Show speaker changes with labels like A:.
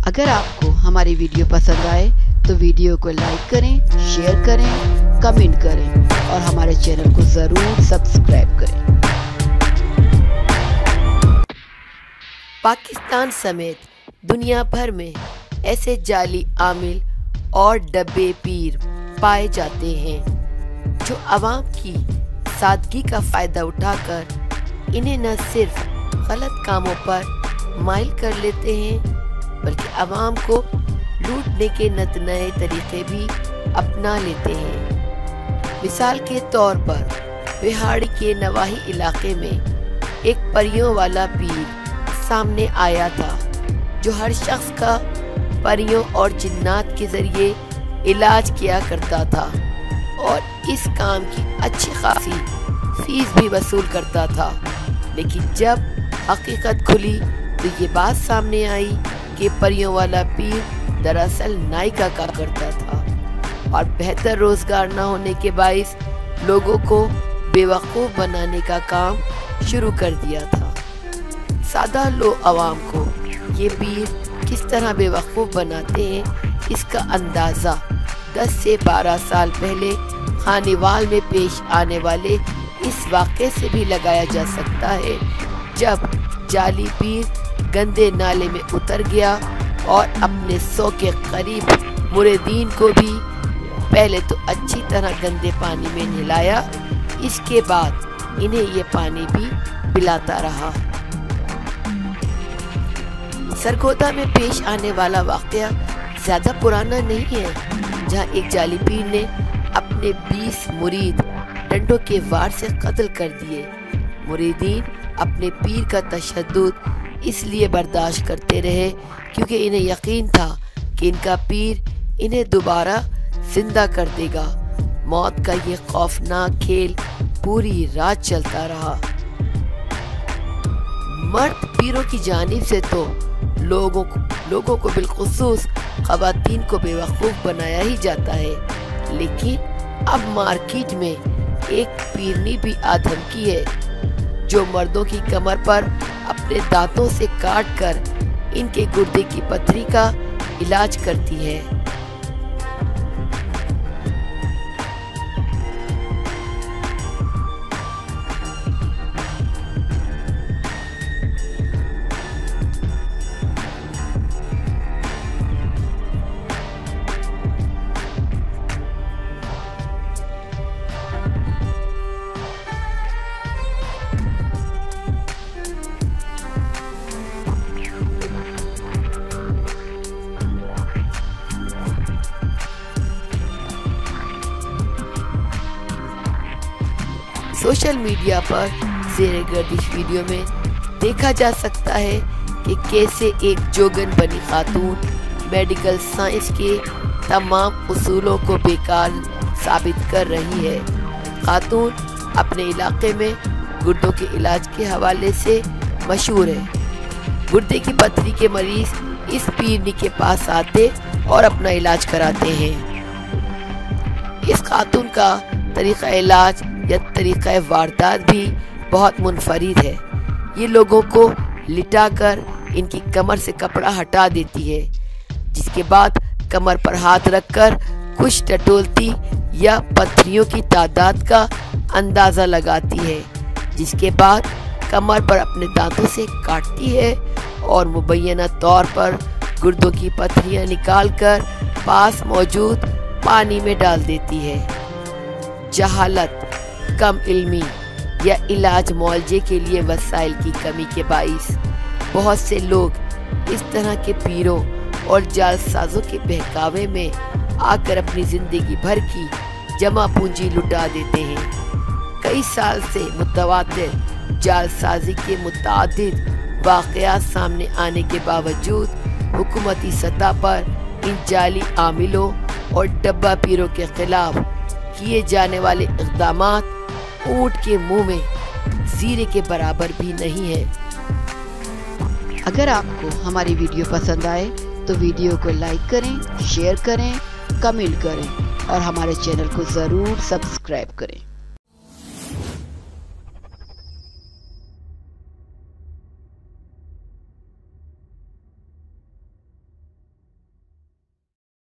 A: اگر آپ کو ہماری ویڈیو پسند آئے تو ویڈیو کو لائک کریں، شیئر کریں، کمنٹ کریں اور ہمارے چینل کو ضرور سبسکرائب کریں۔
B: پاکستان سمیت دنیا بھر میں ایسے جعلی عامل اور ڈبے پیر پائے جاتے ہیں جو عوام کی سادگی کا فائدہ اٹھا کر انہیں نہ صرف غلط کاموں پر مائل کر لیتے ہیں بلکہ عوام کو لوٹنے کے نت نئے طریقے بھی اپنا لیتے ہیں۔ مثال کے طور پر بہاڑی کے نواحی علاقے میں ایک پریوں والا پیر سامنے آیا تھا جو ہر شخص کا پریوں اور جنات کے ذریعے علاج کیا کرتا تھا اور اس کام کی اچھی خاصی فیس بھی وصول کرتا تھا، لیکن جب حقیقت کھلی تو یہ بات سامنے آئی کہ پریوں والا پیر دراصل نائی کا کام کرتا تھا اور بہتر روزگار نہ ہونے کے باعث لوگوں کو بے وقوف بنانے کا کام شروع کر دیا تھا۔ سادہ عوام کو یہ پیر کس طرح بے وقوف بناتے ہیں اس کا اندازہ 10 سے 12 سال پہلے خانیوال میں پیش آنے والے اس واقعے سے بھی لگایا جا سکتا ہے جب جعلی پیر گندے نالے میں اتر گیا اور اپنے 100 کے قریب مریدین کو بھی پہلے تو اچھی طرح گندے پانی میں نہلایا، اس کے بعد انہیں یہ پانی بھی پلاتا رہا۔ سرگودا میں پیش آنے والا واقعہ زیادہ پرانا نہیں ہے، جہاں ایک جعلی پیر نے اپنے 20 مرید ڈنڈوں کے وار سے قتل کر دیے۔ مریدین اپنے پیر کا تشدد اس لیے برداشت کرتے رہے کیونکہ انہیں یقین تھا کہ ان کا پیر انہیں دوبارہ زندہ کر دے گا۔ موت کا یہ خوفناک کھیل پوری رات چلتا رہا۔ مرد پیروں کی جانب سے تو لوگوں کو بالخصوص خواتین کو بے وقوف بنایا ہی جاتا ہے، لیکن اب مارکیٹ میں ایک پیرنی بھی آ دھمکی ہے جو مردوں کی کمر پر اپنے دانتوں سے کاٹ کر ان کے گردے کی پتھری کا علاج کرتی ہے۔ سوشل میڈیا پر زیر گردش ویڈیو میں دیکھا جا سکتا ہے کہ کیسے ایک جوگن بنی خاتون میڈیکل سائنس کے تمام اصولوں کو بیکار ثابت کر رہی ہے۔ خاتون اپنے علاقے میں گردوں کے علاج کے حوالے سے مشہور ہے۔ گردے کی پتھری کے مریض اس پیرنی کے پاس آتے اور اپنا علاج کراتے ہیں۔ اس خاتون کا طریقہ علاج یا طریقہ واردات بھی بہت منفرد ہے۔ یہ لوگوں کو لٹا کر ان کی کمر سے کپڑا ہٹا دیتی ہے، جس کے بعد کمر پر ہاتھ رکھ کر کچھ ٹٹولتی یا پتھریوں کی تعداد کا اندازہ لگاتی ہے، جس کے بعد کمر پر اپنے دانتوں سے کاٹتی ہے اور مبینہ طور پر گردوں کی پتھریاں نکال کر پاس موجود پانی میں ڈال دیتی ہے۔ جہالت، کم علمی یا علاج معالجے کے لیے وسائل کی کمی کے باعث بہت سے لوگ اس طرح کے پیروں اور جال سازوں کے بہکاوے میں آ کر اپنی زندگی بھر کی جمع پونجی لٹا دیتے ہیں۔ کئی سال سے متواتر جال سازی کے متعدد واقعات سامنے آنے کے باوجود حکومتی سطح پر ان جعلی عاملوں اور ڈبہ پیروں کے خلاف کیے جانے والے اقدامات اونٹ کے منہ میں زیرے کے برابر بھی نہیں ہے۔
A: اگر آپ کو ہماری ویڈیو پسند آئے تو ویڈیو کو لائک کریں، شیئر کریں، کمنٹ کریں اور ہمارے چینل کو ضرور سبسکرائب کریں۔